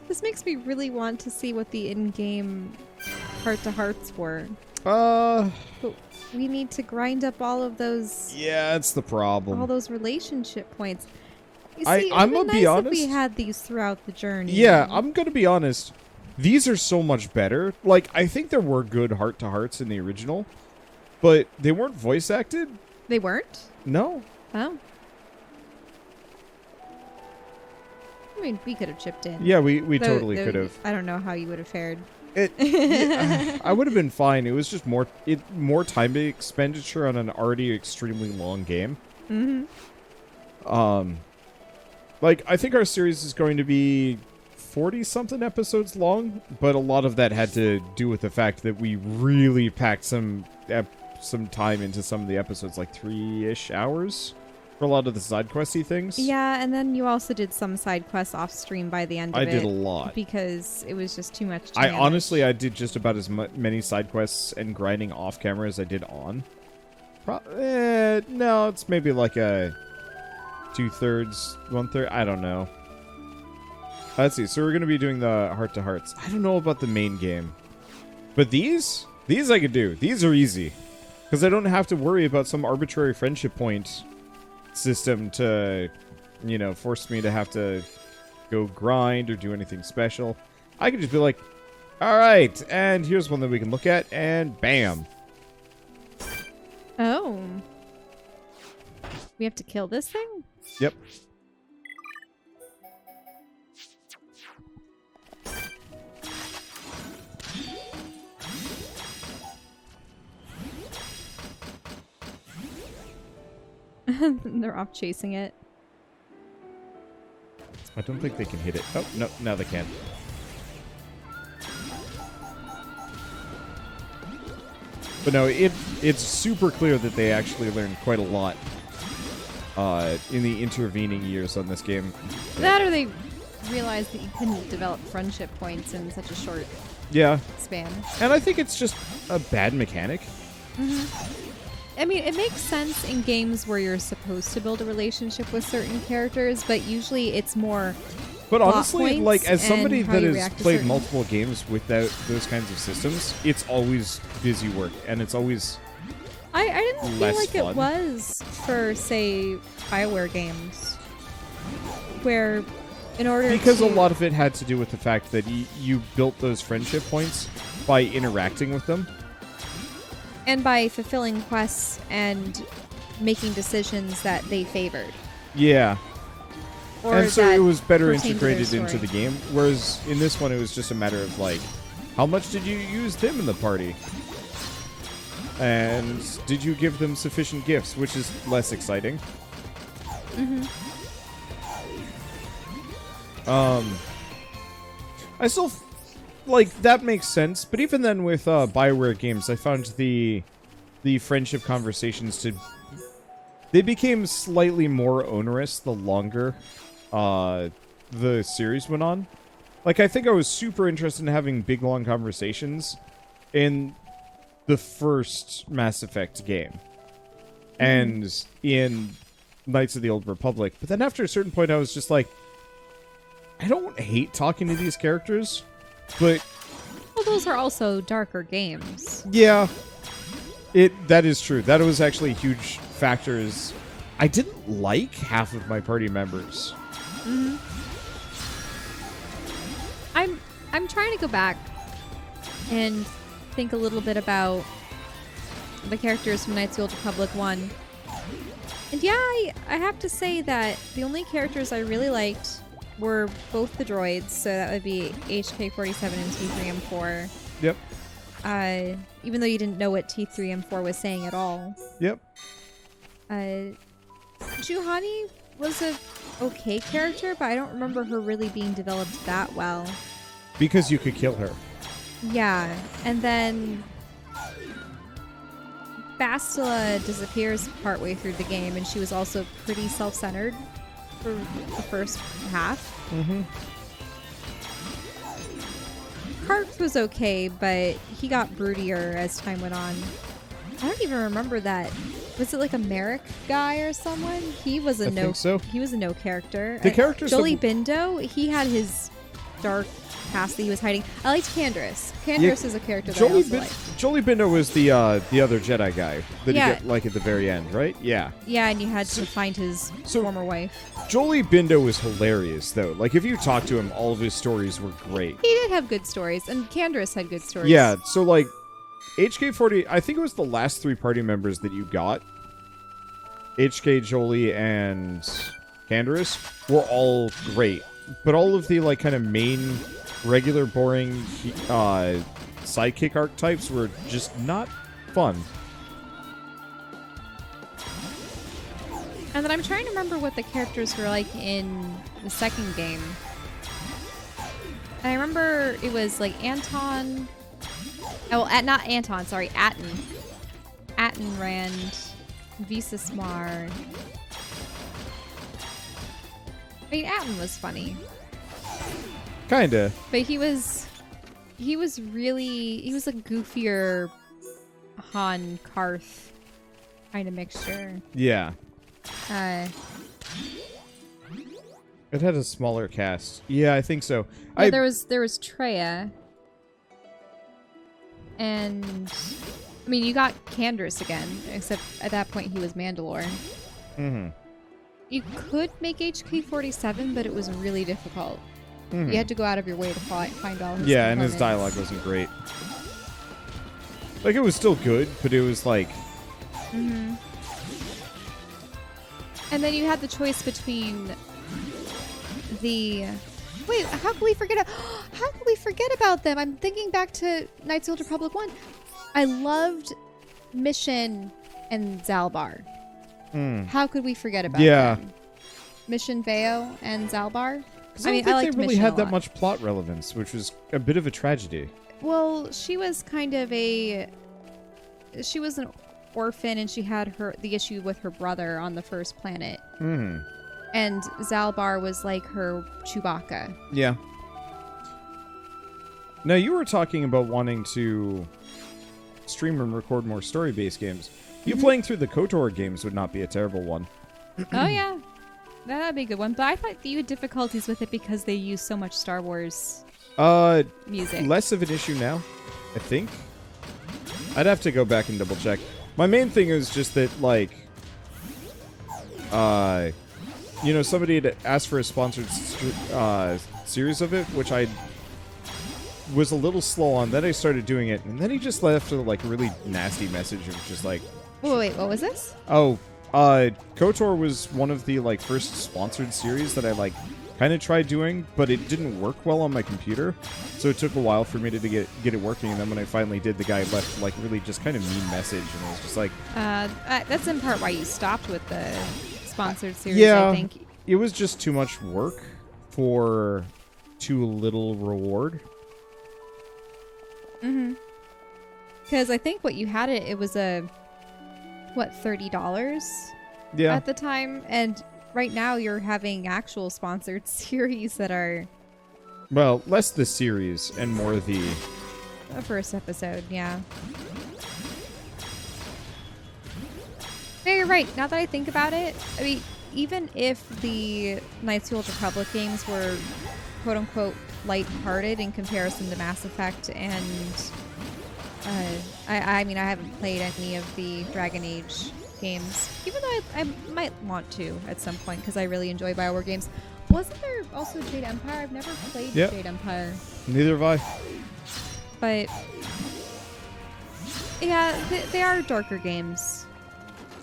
This makes me really want to see what the in-game heart-to-hearts were. But we need to grind up all of those. Yeah, that's the problem. All those relationship points. You I'm see, gonna nice be honest. If we had these throughout the journey. Yeah, I'm gonna be honest. These are so much better. Like, I think there were good heart-to-hearts in the original, but they weren't voice acted. They weren't? No. Oh. I mean, we could have chipped in. Yeah, we totally could have. I don't know how you would have fared. I would have been fine. It was just more time expenditure on an already extremely long game. Mm-hmm. Like, I think our series is going to be 40-something episodes long, but a lot of that had to do with the fact that we really packed some time into some of the episodes, like 3-ish hours for a lot of the side questy things. Yeah, and then you also did some side quests off stream by the end of it. I did a lot. Because it was just too much to manage. Honestly, I did just about as many side quests and grinding off camera as I did on. No, it's maybe like a 2/3, 1/3. I don't know. Let's see. So we're going to be doing the heart-to-hearts. I don't know about the main game. But these I could do. These are easy. Because I don't have to worry about some arbitrary friendship point system to, force me to have to go grind or do anything special. I could just be like, alright, and here's one that we can look at, and bam. Oh. We have to kill this thing? Yep. They're off chasing it. I don't think they can hit it. Oh, no, now they can. But no, it's super clear that they actually learned quite a lot in the intervening years on this game. That or they realized that you couldn't develop friendship points in such a short span. And I think it's just a bad mechanic. Mm-hmm. I mean, it makes sense in games where you're supposed to build a relationship with certain characters, but usually it's more. But honestly, like, as somebody that has played multiple games without those kinds of systems, it's always busy work, and it's always I didn't feel like fun. It was for, say, BioWare games, where in order because a lot of it had to do with the fact that you built those friendship points by interacting with them. And by fulfilling quests and making decisions that they favored. Yeah. Or and so it was better integrated into into the game. Whereas in this one, it was just a matter of, like, how much did you use them in the party? And did you give them sufficient gifts, which is less exciting. Mm-hmm. I still... like, that makes sense, but even then with BioWare games, I found the friendship conversations they became slightly more onerous the longer the series went on. Like, I think I was super interested in having big, long conversations in the first Mass Effect game. And in Knights of the Old Republic. But then after a certain point, I was just like, I don't hate talking to these characters. But well, those are also darker games. Yeah, that is true. That was actually a huge factor. Is I didn't like half of my party members. Mm-hmm. I'm trying to go back and think a little bit about the characters from Knights of the Old Republic 1. And yeah, I have to say that the only characters I really liked were both the droids, so that would be HK-47 and T3M4. Yep. Even though you didn't know what T3M4 was saying at all. Yep. Juhani was a okay character, but I don't remember her really being developed that well. Because you could kill her. Yeah, and then Bastila disappears partway through the game, and she was also pretty self-centered for the first half. Mm-hmm. Karth was okay, but he got broodier as time went on. I don't even remember that. Was it like a Merrick guy or someone? He was a I think so. He was a no character. The characters Jolie Bindo, he had his dark past that he was hiding. I liked Canderous. Canderous is a character that I also like. Jolie Bindo was the other Jedi guy that Yeah. you get like at the very end, right? Yeah. Yeah, and you had to find his former wife. Jolie Bindo was hilarious though. Like if you talk to him, all of his stories were great. He did have good stories, and Canderous had good stories. Yeah, so like HK40, I think it was the last 3 party members that you got. HK, Jolie, and Canderous were all great. But all of the like kind of main regular boring sidekick archetypes were just not fun. And then I'm trying to remember what the characters were like in the second game. And I remember it was like Anton. Oh, not Anton, sorry, Atten. Attenrand, Visasmar. I mean, Atten was funny. Kinda. But he was a goofier Han Karth kind of mixture. Yeah. It had a smaller cast. Yeah, I think so. Yeah, there was Treya. And I mean, you got Canderous again, except at that point he was Mandalore. Mm-hmm. You could make HK-47, but it was really difficult. You had to go out of your way to find all his and his components. dialogue wasn't great. Like, it was still good, but it was like... Mm-hmm. And then you had the choice between the... Wait, how can we forget... How can we forget about them? I'm thinking back to Knights of the Old Republic 1. I loved Mission and Zalbar. How could we forget about them? Mission Veo and Zalbar? I don't think they really had that much plot relevance, which was a bit of a tragedy. Well, she was kind of she was an orphan, and she had the issue with her brother on the first planet. And Zalbar was like her Chewbacca. Yeah. Now, you were talking about wanting to stream and record more story-based games. You playing through the KOTOR games would not be a terrible one. Oh, yeah. That'd be a good one. But I thought that you had difficulties with it because they use so much Star Wars music. Less of an issue now, I think. I'd have to go back and double check. My main thing is just that, like, somebody had asked for a sponsored series of it, which I was a little slow on. Then I started doing it, and then he just left a like really nasty message of just like, wait, what was this? KOTOR was one of the like first sponsored series that I like kind of tried doing, but it didn't work well on my computer, so it took a while for me to get it working. And then when I finally did, the guy left like really just kind of mean message, and I was just like, that's in part why you stopped with the sponsored series. Yeah, I think it was just too much work for too little reward. Because I think what you had it was $30 at the time, and right now you're having actual sponsored series that are... Well, less the series and more the first episode, yeah. No, you're right. Now that I think about it, I mean, even if the Knights of the Old Republic games were quote-unquote light-hearted in comparison to Mass Effect and... I mean, I haven't played any of the Dragon Age games, even though I might want to at some point because I really enjoy BioWare games. Wasn't there also Jade Empire? I've never played Jade Empire. Neither have I. But yeah, they are darker games.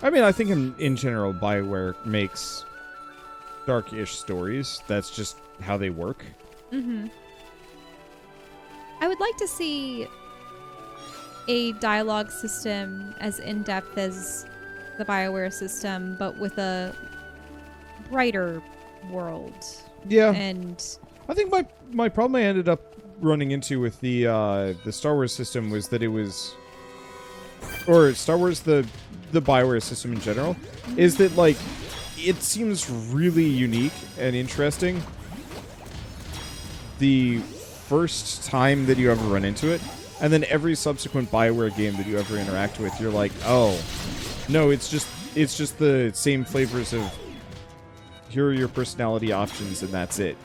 I mean, I think in general, BioWare makes dark-ish stories. That's just how they work. I would like to see a dialogue system as in-depth as the BioWare system, but with a brighter world. Yeah. And I think my problem I ended up running into with the Star Wars system was that it was, or Star Wars, the BioWare system in general, is that like it seems really unique and interesting the first time that you ever run into it. And then every subsequent BioWare game that you ever interact with, you're like, oh, no, it's just the same flavors of here are your personality options, and that's it.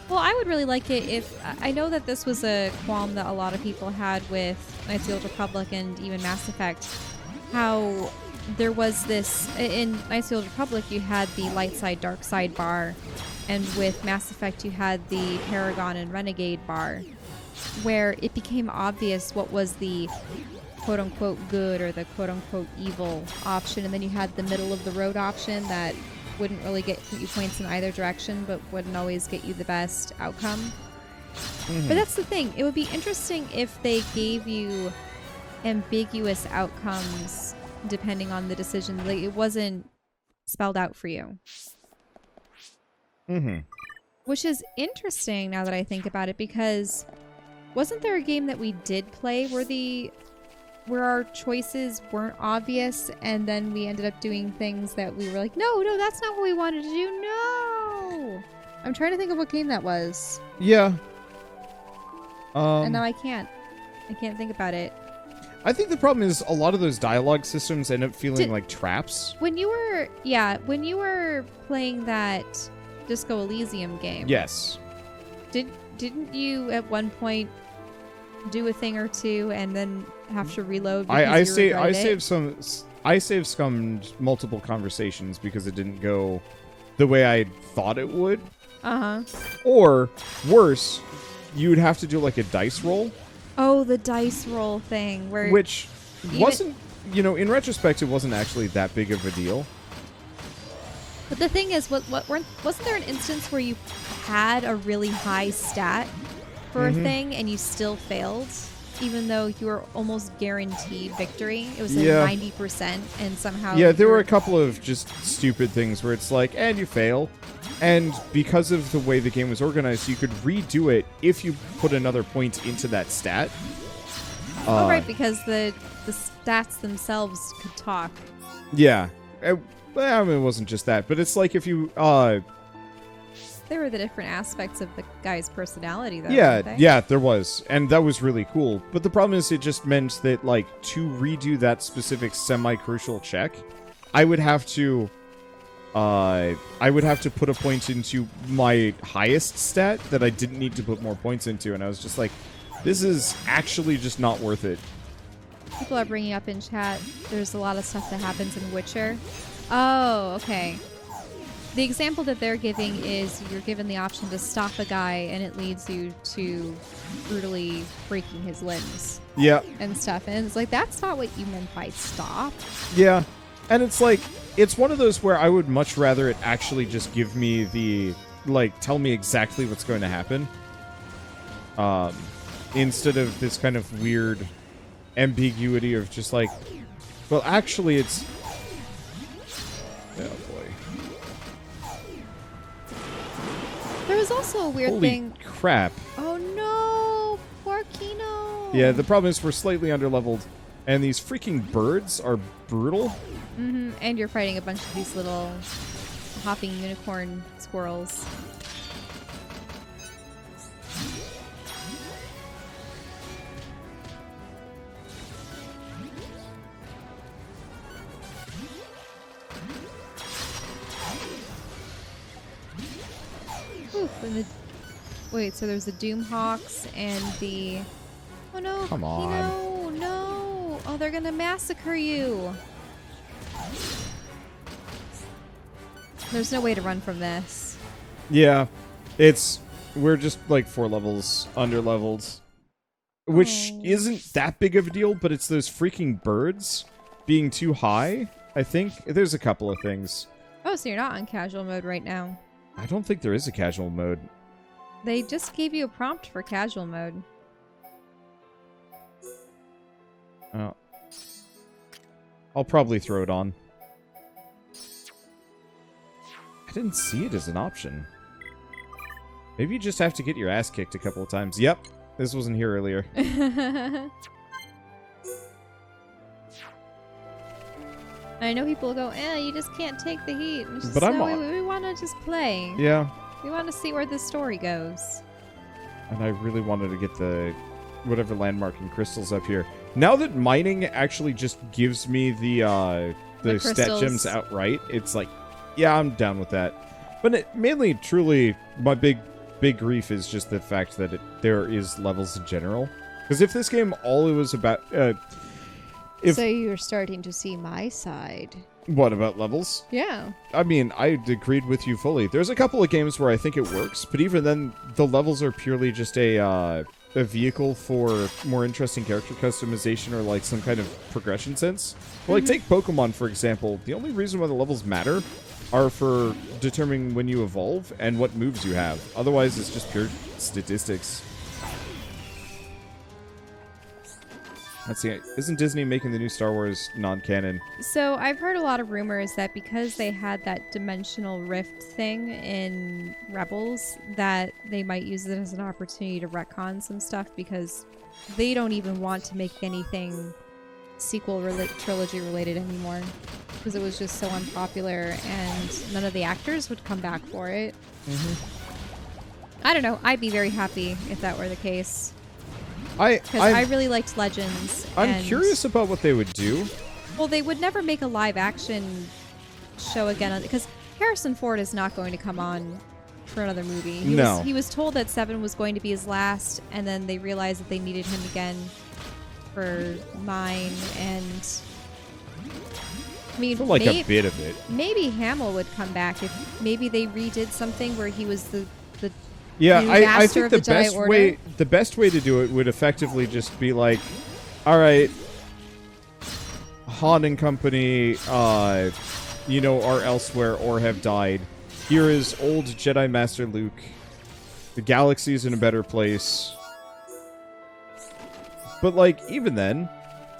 Well, I would really like it if... I know that this was a qualm that a lot of people had with Knights of the Old Republic and even Mass Effect. How there was this... In Knights of the Old Republic, you had the light side, dark side bar. And with Mass Effect, you had the Paragon and Renegade bar. Where it became obvious what was the quote-unquote good or the quote-unquote evil option. And then you had the middle-of-the-road option that wouldn't really get you points in either direction, but wouldn't always get you the best outcome. But that's the thing. It would be interesting if they gave you ambiguous outcomes depending on the decision. Like, it wasn't spelled out for you. Which is interesting now that I think about it, because wasn't there a game that we did play where our choices weren't obvious, and then we ended up doing things that we were like, no, that's not what we wanted to do. No. I'm trying to think of what game that was. Yeah. And now I can't think about it. I think the problem is a lot of those dialogue systems end up feeling like traps. When you were playing that Disco Elysium game. Yes. Didn't you at one point do a thing or two and then have to reload? I saved scummed multiple conversations because it didn't go the way I thought it would. Or worse, you'd have to do like a dice roll. Oh, the dice roll thing, which wasn't, in retrospect, it wasn't actually that big of a deal. But the thing is, wasn't there an instance where you had a really high stat for a thing and you still failed, even though you were almost guaranteed victory? It was like 90%, and somehow... Yeah, there were a couple of just stupid things where it's like, and you fail. And because of the way the game was organized, you could redo it if you put another point into that stat. Right, because the stats themselves could talk. Yeah. Well, I mean, it wasn't just that, but it's like if you... There were the different aspects of the guy's personality, though. Yeah, there was. And that was really cool. But the problem is it just meant that, like, to redo that specific semi-crucial check, I would have to put a point into my highest stat that I didn't need to put more points into. And I was just like, this is actually just not worth it. People are bringing up in chat, there's a lot of stuff that happens in Witcher. Oh, okay. The example that they're giving is you're given the option to stop a guy, and it leads you to brutally breaking his limbs. Yeah. And stuff. And it's like, that's not what you meant by stop. Yeah. And it's like, it's one of those where I would much rather it actually just give me the, like, tell me exactly what's going to happen. Instead of this kind of weird ambiguity of just like, well, actually it's... Oh, boy. There was also a weird thing. Holy crap. Oh, no. Poor Kino. Yeah, the problem is we're slightly underleveled, and these freaking birds are brutal. And you're fighting a bunch of these little hopping unicorn squirrels. Oof, and wait, so there's the Doomhawks and the... Oh no, Come on. Kino, no! Oh, they're gonna massacre you! There's no way to run from this. Yeah, we're just like 4 levels underleveled, which isn't that big of a deal, but it's those freaking birds being too high, I think. There's a couple of things. Oh, so you're not on casual mode right now. I don't think there is a casual mode. They just gave you a prompt for casual mode. Oh. I'll probably throw it on. I didn't see it as an option. Maybe you just have to get your ass kicked a couple of times. Yep, this wasn't here earlier. I know people go, you just can't take the heat. Just, but we want to just play. Yeah. We want to see where the story goes. And I really wanted to get the whatever landmark and crystals up here. Now that mining actually just gives me the stat gems outright, it's like, yeah, I'm down with that. But mainly, truly, my big big grief is just the fact that there is levels in general. Because if this game all it was about... so you're starting to see my side. What, about levels? Yeah. I mean, I agreed with you fully. There's a couple of games where I think it works, but even then, the levels are purely just a vehicle for more interesting character customization or, like, some kind of progression sense. Well, like, take Pokemon, for example. The only reason why the levels matter are for determining when you evolve and what moves you have. Otherwise, it's just pure statistics. Let's see. Isn't Disney making the new Star Wars non-canon? So I've heard a lot of rumors that because they had that dimensional rift thing in Rebels, that they might use it as an opportunity to retcon some stuff because they don't even want to make anything trilogy related anymore because it was just so unpopular and none of the actors would come back for it. I don't know. I'd be very happy if that were the case. Because I really liked Legends. I'm curious about what they would do. Well, they would never make a live action show again because Harrison Ford is not going to come on for another movie. He was told that 7 was going to be his last, and then they realized that they needed him again for 9. And I mean, for like a bit of it. Maybe Hamill would come back if maybe they redid something where he was the yeah, I think the best way to do it would effectively just be like, all right, Han and company, are elsewhere or have died. Here is old Jedi Master Luke. The galaxy's in a better place. But, like, even then,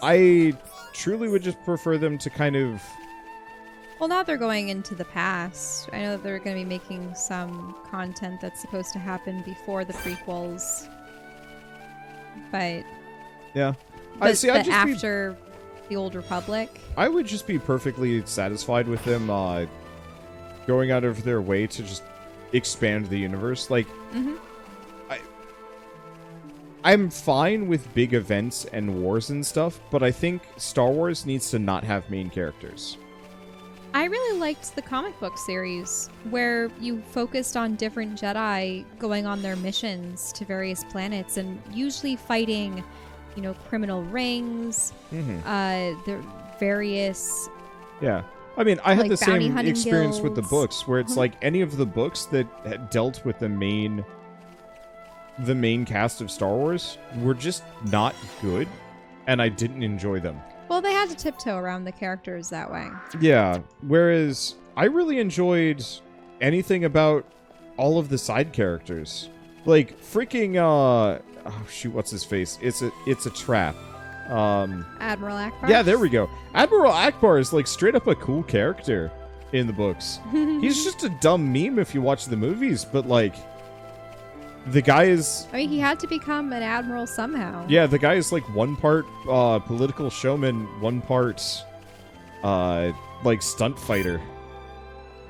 I truly would just prefer them to kind of... Well, now they're going into the past. I know that they're going to be making some content that's supposed to happen before the prequels. But... Yeah. After the Old Republic. I would just be perfectly satisfied with them going out of their way to just expand the universe. Like, I'm fine with big events and wars and stuff, but I think Star Wars needs to not have main characters. I really liked the comic book series where you focused on different Jedi going on their missions to various planets and usually fighting, criminal rings, the various... Yeah. I mean, I had the same experience guilds with the books where it's like any of the books that had dealt with the main cast of Star Wars were just not good, and I didn't enjoy them. Well, they had to tiptoe around the characters that way. Yeah, whereas I really enjoyed anything about all of the side characters. Like, freaking, oh shoot, what's his face? It's a trap. Admiral Akbar? Yeah, there we go. Admiral Akbar is, like, straight up a cool character in the books. He's just a dumb meme if you watch the movies, but, like... The guy is... I mean, he had to become an admiral somehow. Yeah, the guy is like one part political showman, one part like stunt fighter.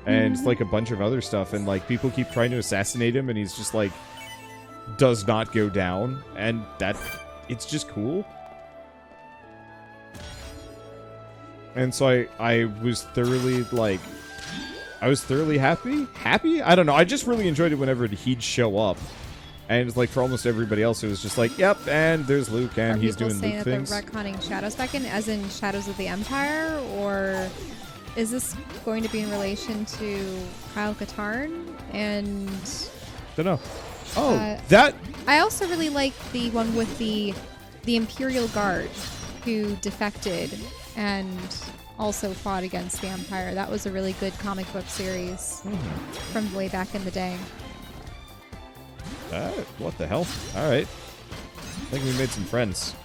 And like a bunch of other stuff. And like people keep trying to assassinate him and he's just like does not go down. And it's just cool. And so I was thoroughly like... I was thoroughly happy? Happy? I don't know. I just really enjoyed it whenever he'd show up. And like for almost everybody else, it was just like, yep, and there's Luke, and he's doing Luke things. Are people saying that they're retconning Shadows back in, as in Shadows of the Empire? Or is this going to be in relation to Kyle Katarn? And... Don't know. Oh, that... I also really like the one with the Imperial Guard who defected and also fought against the Empire. That was a really good comic book series from way back in the day. What the hell? Alright. I think we made some friends.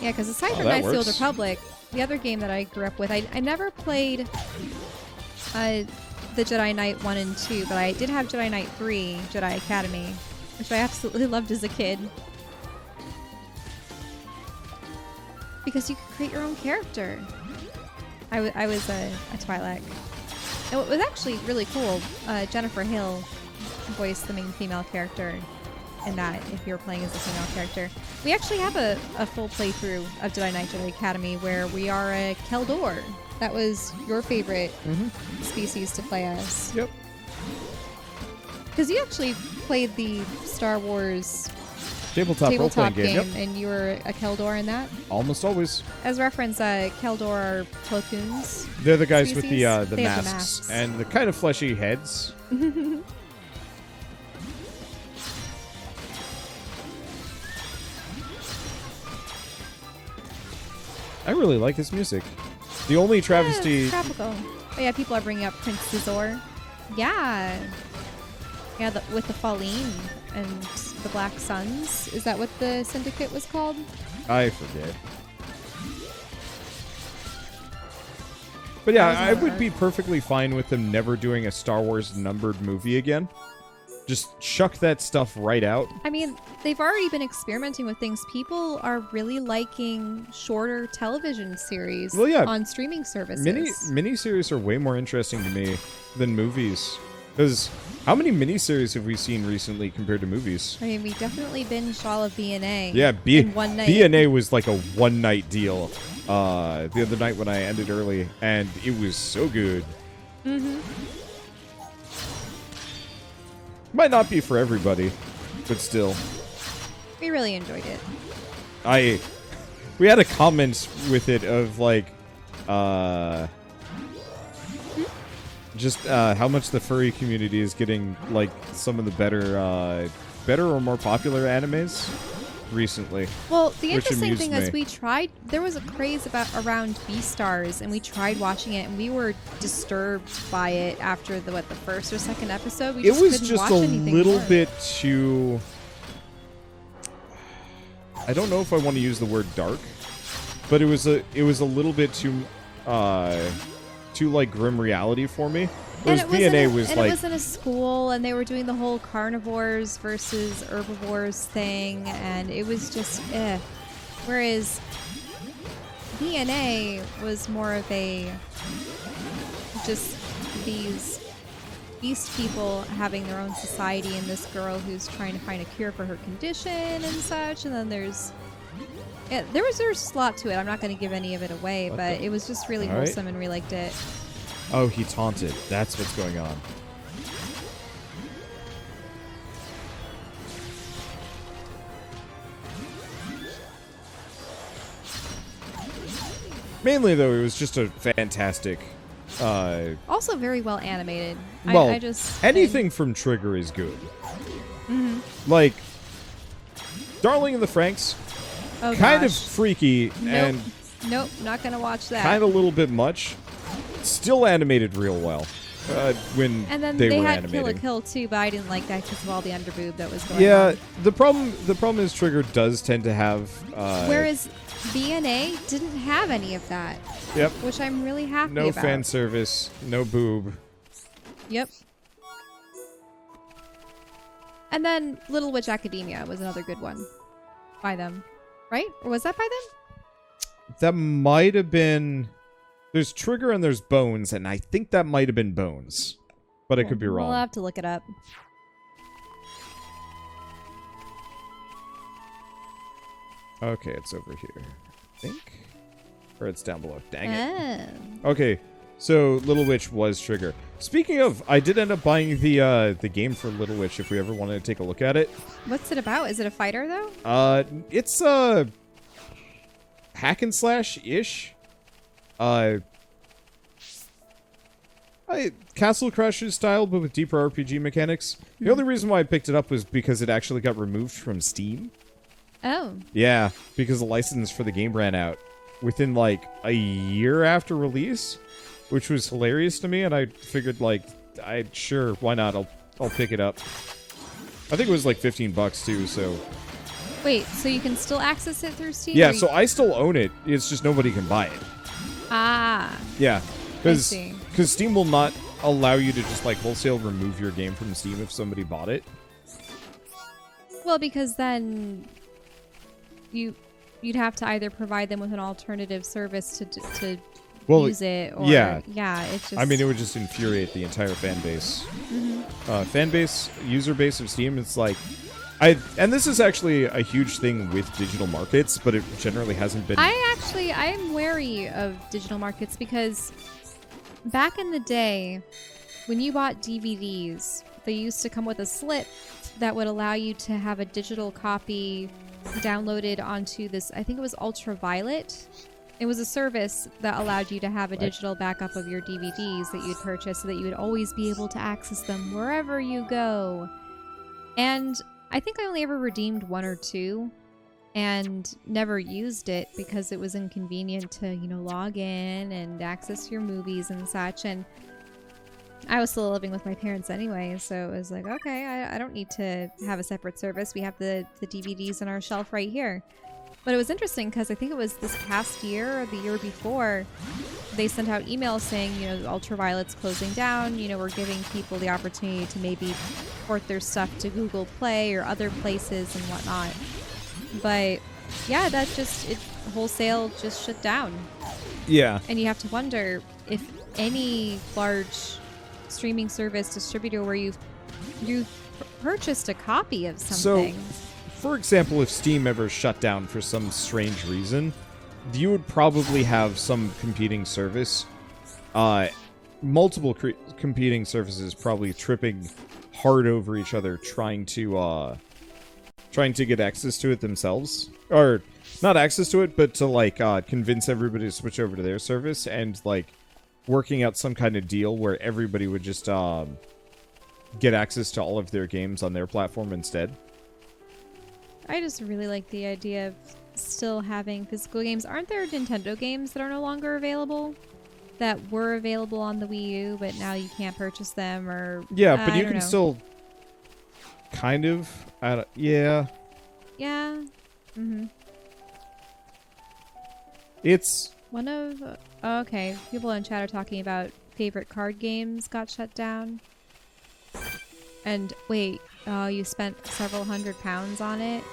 Yeah, because aside from Knights of the Old Republic, the other game that I grew up with, I never played the Jedi Knight 1 and 2, but I did have Jedi Knight 3, Jedi Academy, which I absolutely loved as a kid. Because you could create your own character. I was a Twi'lek. And what was actually really cool, Jennifer Hill voiced the main female character in that, if you're playing as a female character. We actually have a full playthrough of Jedi Knight Jedi Academy where we are a Keldor, that was your favorite species to play as. Yep. Because you actually played the Star Wars Tabletop role-playing game. Yep. and you were a Keldor in that. Almost always. As reference, Keldor are Plo Koons. They're the guys species. with the They have masks and the kind of fleshy heads. I really like this music. The only travesty... Yeah, it's tropical. Oh yeah, people are bringing up Prince Zizor. Yeah. Yeah, with the Falleen and the Black Suns. Is that what the syndicate was called? I forget. But yeah, I would be perfectly fine with them never doing a Star Wars numbered movie again. Just chuck that stuff right out. I mean, they've already been experimenting with things. People are really liking shorter television series on streaming services. Miniseries are way more interesting to me than movies. Because how many miniseries have we seen recently compared to movies? I mean, we definitely binged all of BNA. Yeah, in one night. BNA was like a one-night deal the other night when I ended early, and it was so good. Might not be for everybody, but still. We really enjoyed it. We had a comment with it of like, just how much the furry community is getting like some of the better or more popular animes recently. Well, the interesting thing is there was a craze around Beastars, and we tried watching it, and we were disturbed by it after the first or second episode. It was just a little bit too... I don't know if I want to use the word dark, but it was a little bit too like grim reality for me. Whereas BNA was like... it was in a school, and they were doing the whole carnivores versus herbivores thing, and it was just Whereas BNA was more of just these beast people having their own society, and this girl who's trying to find a cure for her condition and such, and then there's a lot to it. I'm not going to give any of it away, but it was just really wholesome, and we liked it. Oh, he taunted. That's what's going on. Mainly, though, it was just a fantastic... also very well animated. Well, I just anything from Trigger is good. Like, Darling in the Franxx, kind of freaky, and... Nope, not going to watch that. Kind of a little bit much. Still animated real well when and then they were had animating. Kill la Kill too, but I didn't like that because of all the underboob that was going on. Yeah, the problem is Trigger does tend to have... whereas BNA didn't have any of that. Yep. Which I'm really happy no about. No fan service, no boob. Yep. And then Little Witch Academia was another good one by them. Right? Or was that by them? That might have been... There's Trigger and there's Bones, and I think that might have been Bones. But I could be wrong. We'll have to look it up. Okay, it's over here, I think. Or it's down below. Dang it. Okay, so Little Witch was Trigger. Speaking of, I did end up buying the game for Little Witch if we ever wanted to take a look at it. What's it about? Is it a fighter, though? It's hack and slash-ish. Castle Crashers style, but with deeper RPG mechanics. The only reason why I picked it up was because it actually got removed from Steam. Oh. Yeah, because the license for the game ran out within like a year after release, which was hilarious to me, and I figured like, sure, why not? I'll pick it up. I think it was like $15 too, so... Wait, so you can still access it through Steam? Yeah, so I still own it. It's just nobody can buy it. Ah. Yeah, because Steam will not allow you to just like wholesale remove your game from Steam if somebody bought it. Well, because then you'd have to either provide them with an alternative service to use it, or it's just... I mean, it would just infuriate the entire fan base. Fan base, user base of Steam. It's like, And this is actually a huge thing with digital markets, but it generally hasn't been. I am wary of digital markets because back in the day, when you bought DVDs, they used to come with a slip that would allow you to have a digital copy downloaded onto this, I think it was Ultraviolet. It was a service that allowed you to have a digital backup of your DVDs that you'd purchase so that you would always be able to access them wherever you go. And I think I only ever redeemed 1 or 2 and never used it because it was inconvenient to, log in and access your movies and such. And I was still living with my parents anyway, so it was like, okay, I don't need to have a separate service. We have the DVDs on our shelf right here. But it was interesting because I think it was this past year or the year before, they sent out emails saying, Ultraviolet's closing down. We're giving people the opportunity to maybe port their stuff to Google Play or other places and whatnot. But yeah, that it wholesale just shut down. Yeah. And you have to wonder if any large streaming service distributor where you've purchased a copy of something. So, for example, if Steam ever shut down for some strange reason, you would probably have some competing service. Multiple competing services probably tripping hard over each other, trying to get access to it themselves, or not access to it, but to convince everybody to switch over to their service, and working out some kind of deal where everybody would just get access to all of their games on their platform instead. I just really like the idea of still having physical games. Aren't there Nintendo games that are no longer available? That were available on the Wii U, but now you can't purchase them, or... Yeah, but you can still... kind of... yeah. Yeah. Mm-hmm. It's... One of... oh, okay. People in chat are talking about favorite card games got shut down. And wait... oh, you spent several £100s on it?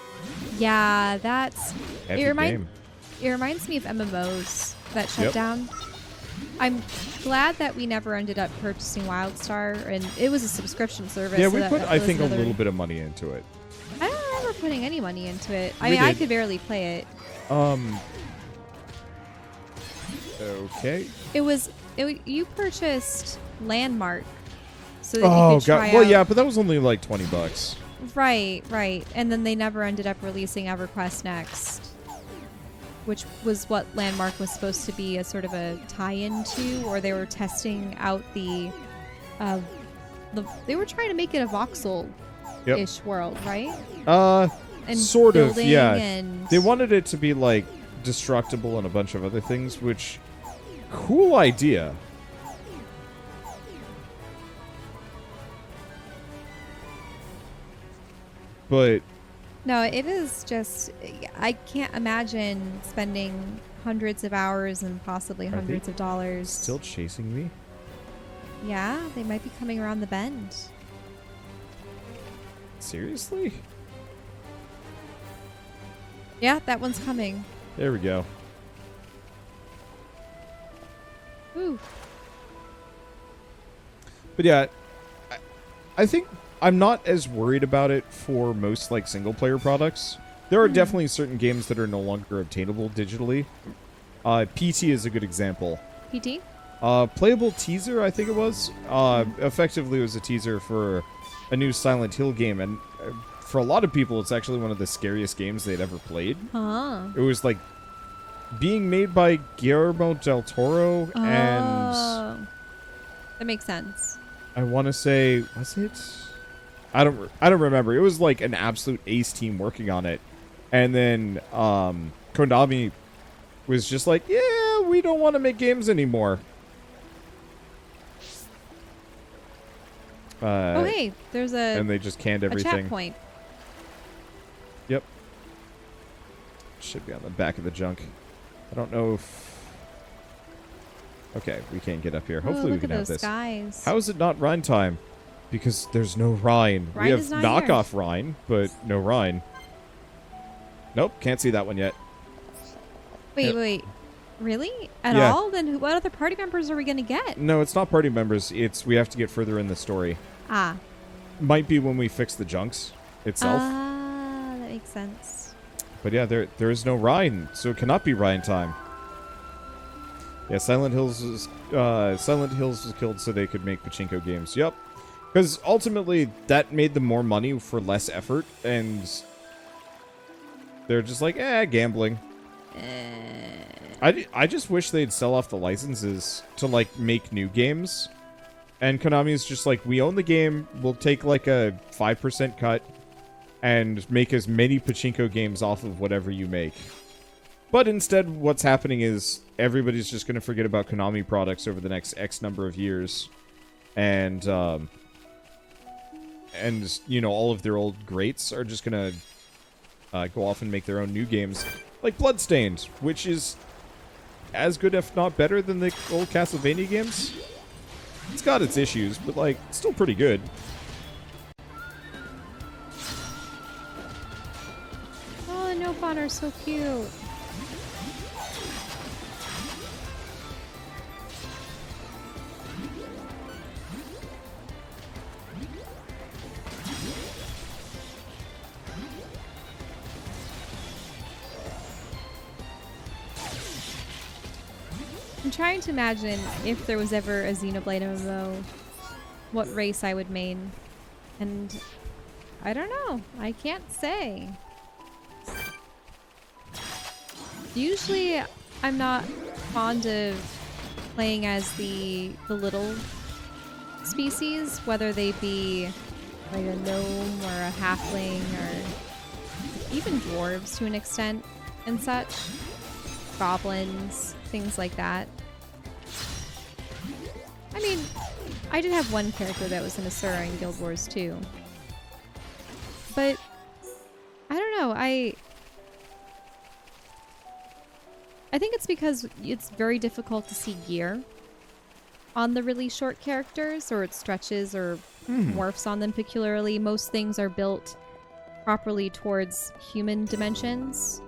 Yeah, that's... Heavy game. It reminds me of MMOs that shut down. I'm glad that we never ended up purchasing WildStar, and it was a subscription service. Yeah, so we put, I think, a little bit of money into it. I don't remember putting any money into it. I could barely play it. Okay. You purchased Landmark. So that you could try well, out. yeah, but that was only like $20. Right. And then they never ended up releasing EverQuest Next, which was what Landmark was supposed to be a sort of a tie-in to, or they were testing out they were trying to make it a voxel-ish world, right? And sort of, yeah. And they wanted it to be like destructible and a bunch of other things, which cool idea. But no, it is just, I can't imagine spending hundreds of hours and possibly hundreds of dollars. Still chasing me? Yeah, they might be coming around the bend. Seriously? Yeah, that one's coming. There we go. Ooh. But yeah, I think I'm not as worried about it for most single player products. There are definitely certain games that are no longer obtainable digitally. PT is a good example. PT? Playable teaser, I think it was. Effectively was a teaser for a new Silent Hill game, and for a lot of people it's actually one of the scariest games they'd ever played. Huh. It was being made by Guillermo del Toro, and that makes sense. I want to say, was it? I don't remember. It was an absolute ace team working on it, and then Konami was just like, yeah, we don't want to make games anymore. Oh hey, there's and they just canned everything. A chat point. Yep. Should be on the back of the junk. I don't know if... Okay, we can't get up here. Hopefully we can have this. Skies. How is it not Rhine time? Because there's no Rhine. We have knockoff Rhine, but no Rhine. Nope, can't see that one yet. Wait. Really? At all? Then what other party members are we going to get? No, it's not party members. We have to get further in the story. Ah. Might be when we fix the junks itself. makes sense. But yeah, there is no Rhine, so it cannot be Rhine time. Yeah, Silent Hills was killed so they could make pachinko games. Yep. Because ultimately, that made them more money for less effort, and they're just like, gambling. I just wish they'd sell off the licenses to, like, make new games. And Konami's just like, we own the game, we'll take, like, a 5% cut, and make as many pachinko games off of whatever you make. But instead, what's happening is everybody's just going to forget about Konami products over the next X number of years. And you know, all of their old greats are just going to go off and make their own new games. Like Bloodstained, which is as good, if not better, than the old Castlevania games. It's got its issues, but, like, it's still pretty good. Oh, the Nopon are so cute. I'm trying to imagine if there was ever a Xenoblade MMO, what race I would main. And I don't know. I can't say. Usually I'm not fond of playing as the little species, whether they be like a gnome or a halfling or even dwarves to an extent and such. Goblins, things like that. I mean, I did have one character that was an Asura in Guild Wars 2. But I don't know, I think it's because it's very difficult to see gear on the really short characters, or it stretches or morphs on them peculiarly. Most things are built properly towards human dimensions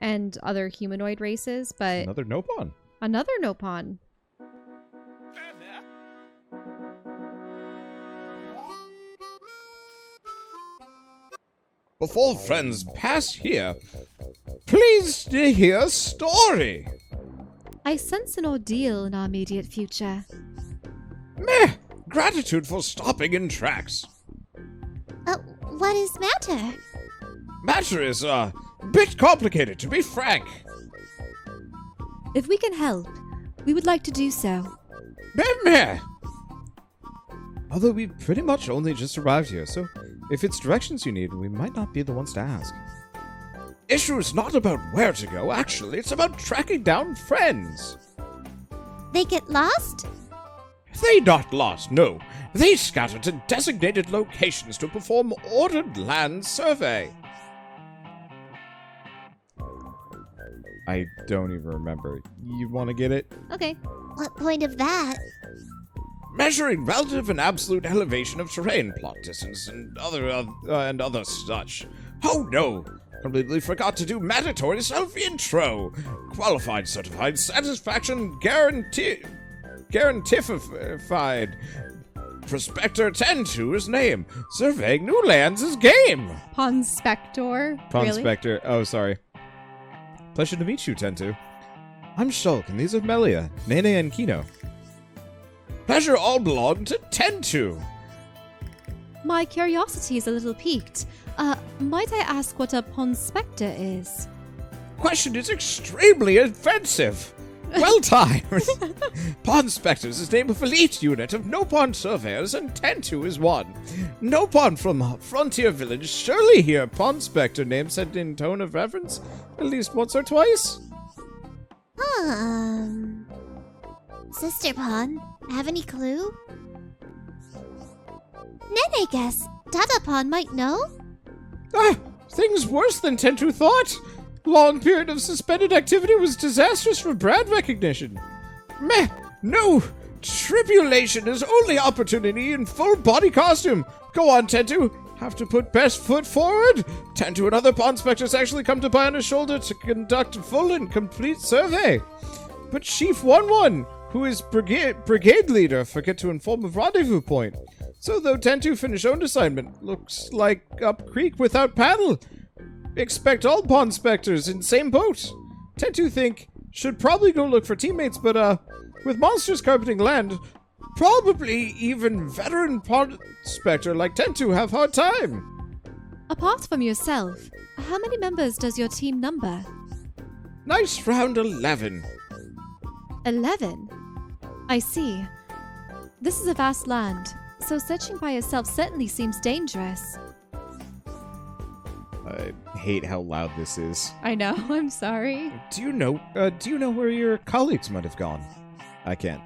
and other humanoid races, but... Another Nopon. Another Nopon. Before friends pass here, please to hear a story. I sense an ordeal in our immediate future. Meh! Gratitude for stopping in tracks. What is matter? Matter is, bit complicated, to be frank. If we can help, we would like to do so. Meh! Although we pretty much only just arrived here, so if it's directions you need, we might not be the ones to ask. Issue is not about where to go, actually. It's about tracking down friends. They get lost? They not lost, no. They scattered to designated locations to perform ordered land survey. I don't even remember. You want to get it? Okay. What point of that? Measuring relative and absolute elevation of terrain, plot distance, and other such. Oh no! Completely forgot to do mandatory self-intro. Qualified, certified, satisfaction, guarantified. Prospector 10-2 is name. Surveying new lands is game. Ponspector? Ponspector. Really? Oh, sorry. Pleasure to meet you, Tentu. I'm Shulk, and these are Melia, Nene, and Kino. Pleasure all belong to 10-2. My curiosity is a little piqued. Might I ask what a ponspector is? Question is extremely offensive. Well timed. Ponspectors is name of elite unit of Nopon surveyors, and 10-2 is one. Nopon from Frontier Village surely hear Ponspector name said in tone of reverence at least once or twice. Sister Pon, have any clue? Nene guess. Dada Pon might know? Things worse than 10-2 thought. Long period of suspended activity was disastrous for brand recognition. Meh, no. Tribulation is only opportunity in full body costume. Go on, 10-2. Have to put best foot forward. 10-2 and other Ponspectors actually come to Bionis Shoulder to conduct full and complete survey. But Chief 1-1, who is brigade leader, forget to inform of rendezvous point. So though 10-2 finish own assignment, looks like up creek without paddle. expect all Pond Spectres in the same boat. Tend to think should probably go look for teammates, but with monsters carpeting land, probably even veteran Pond Spectre like Tentu have hard time. Apart from yourself, how many members does your team number? Nice round 11. 11? I see. This is a vast land, so searching by yourself certainly seems dangerous. I hate how loud this is. I know. I'm sorry. Do you know where your colleagues might have gone? I can't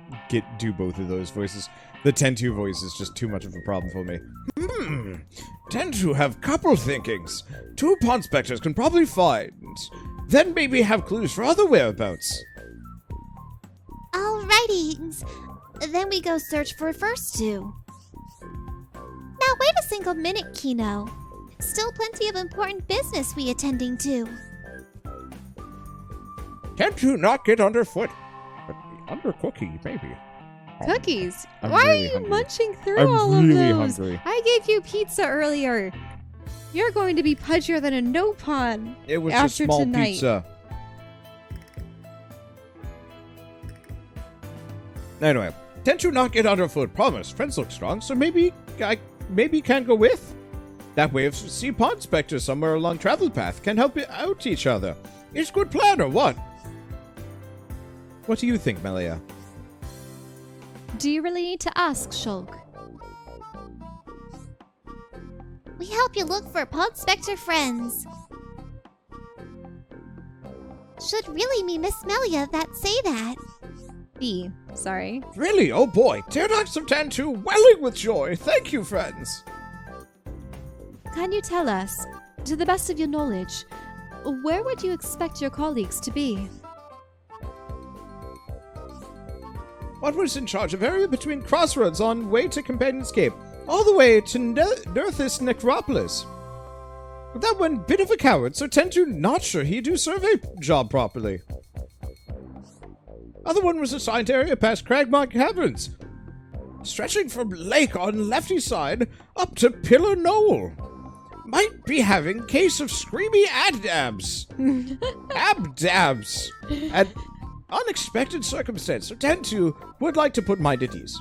do both of those voices. The Tentu voice is just too much of a problem for me. Tend to have couple thinkings. 2 Pond Spectres can probably find. Then maybe have clues for other whereabouts. Alrighty. Then we go search for first 2. Now wait a single minute, Kino. Still plenty of important business we attending to. Tend to not get underfoot. But under cookie, maybe. Cookies. I'm Why really are you hungry. munching through I'm all of really those? hungry. I gave you pizza earlier. You're going to be pudgier than a Nopon It was after a small tonight. pizza. Anyway, Tend to not get underfoot. Promise. Friends look strong, so maybe can go with. That way, if see Pond Spectre somewhere along travel path, can help out each other. It's good plan, or what? what do you think, Melia? Do you really need to ask, Shulk? We help you look for Pond Spectre friends. Should really be Miss Melia that say that. B. Sorry. Really? Oh boy. Pterodox of Tantu welling with joy. Thank you, friends. Can you tell us, to the best of your knowledge, where would you expect your colleagues to be? One was in charge of area between crossroads on way to Companion's Cape, all the way to Nerthus Necropolis. But that one bit of a coward, so Tentu not sure he do survey job properly. Other one was assigned area past Cragmont Caverns, stretching from lake on lefty side up to Pillar Knoll. Might be having case of screamy abdabs. Abdabs. An unexpected circumstance, so Tentu would like to put mind at ease.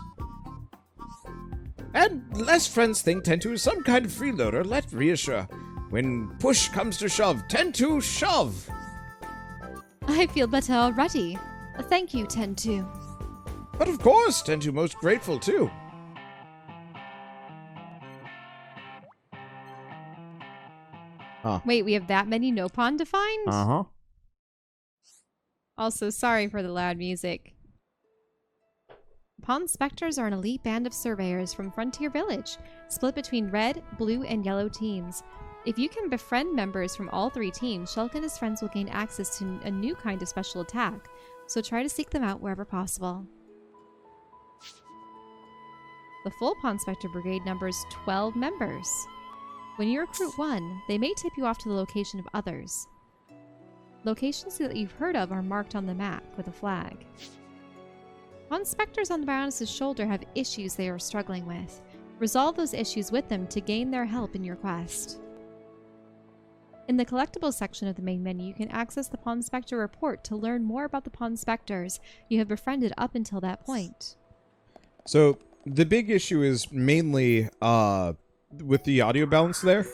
And less friends think Tentu is some kind of freeloader, let reassure. When push comes to shove, Tentu shove. I feel better already. Thank you, Tentu. But of course, Tentu most grateful too. Wait, we have that many Nopon to find? Uh-huh. Also, sorry for the loud music. Pond Spectres are an elite band of surveyors from Frontier Village, split between red, blue, and yellow teams. If you can befriend members from all 3 teams, Shulk and his friends will gain access to a new kind of special attack, so try to seek them out wherever possible. The full Pond Spectre Brigade numbers 12 members. When you recruit one, they may tip you off to the location of others. Locations that you've heard of are marked on the map with a flag. Pond Spectres on the Bionis Shoulder have issues they are struggling with. Resolve those issues with them to gain their help in your quest. In the collectibles section of the main menu, you can access the Pond Spectre report to learn more about the Pond Spectres you have befriended up until that point. So, the big issue is mainly, with the audio balance there,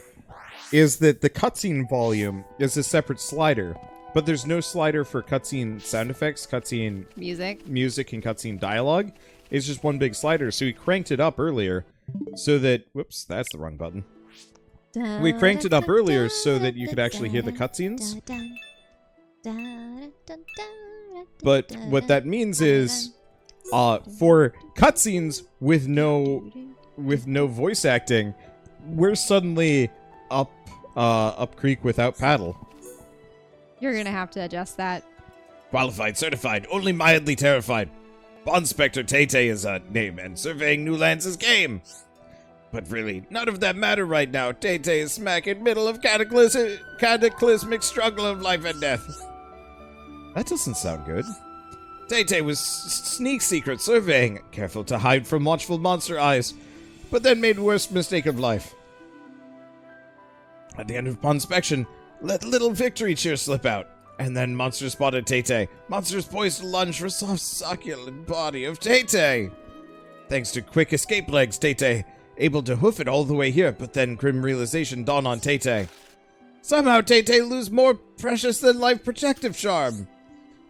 is that the cutscene volume is a separate slider, but there's no slider for cutscene sound effects, cutscene music, and cutscene dialogue. It's just one big slider, so we cranked it up earlier so that... Whoops, that's the wrong button. We cranked it up earlier so that you could actually hear the cutscenes. But what that means is, for cutscenes with no voice acting, we're suddenly up creek without paddle. You're gonna have to adjust that. Qualified, certified, only mildly terrified. Pond Spectre Tay-Tay is a name, and surveying new lands is game. But really, none of that matter right now. Tay-Tay is smack in middle of cataclysmic struggle of life and death. That doesn't sound good. Tay-Tay was sneak secret surveying, careful to hide from watchful monster eyes, but then made worst mistake of life. At the end of Pondspection, let little victory cheer slip out. And then Monster spotted Tay-Tay. Monster's poised to lunge for soft, succulent body of Tay-Tay. Thanks to quick escape legs, Tay-Tay able to hoof it all the way here, but then grim realization dawned on Tay-Tay. Somehow Tay-Tay lose more precious than life protective charm.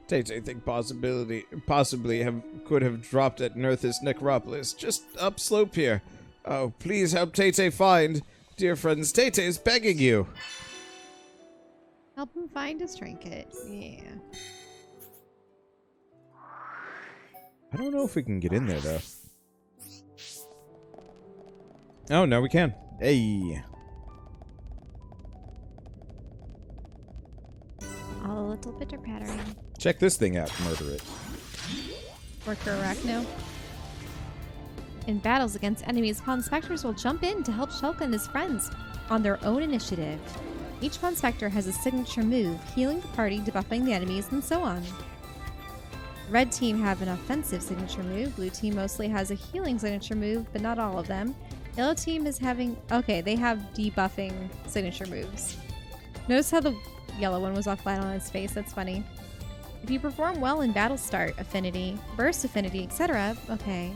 Tay-Tay think could have dropped at Nerthus Necropolis, just upslope here. Oh, please help Tay-Tay find. Dear friends, Tay-Tay's begging you. Help him find his trinket. Yeah. I don't know if we can get in there, though. Oh, no, we can. Hey. All a little pitter pattering. Check this thing out. Murder it. Worker Arachno. In battles against enemies, Pawn Specters will jump in to help Shulk and his friends on their own initiative. Each Pawn Spectre has a signature move, healing the party, debuffing the enemies, and so on. Red team have an offensive signature move. Blue team mostly has a healing signature move, but not all of them. Yellow team is having... Okay, they have debuffing signature moves. Notice how the yellow one was all flat on its face. That's funny. If you perform well in battle start affinity, burst affinity, etc. Okay.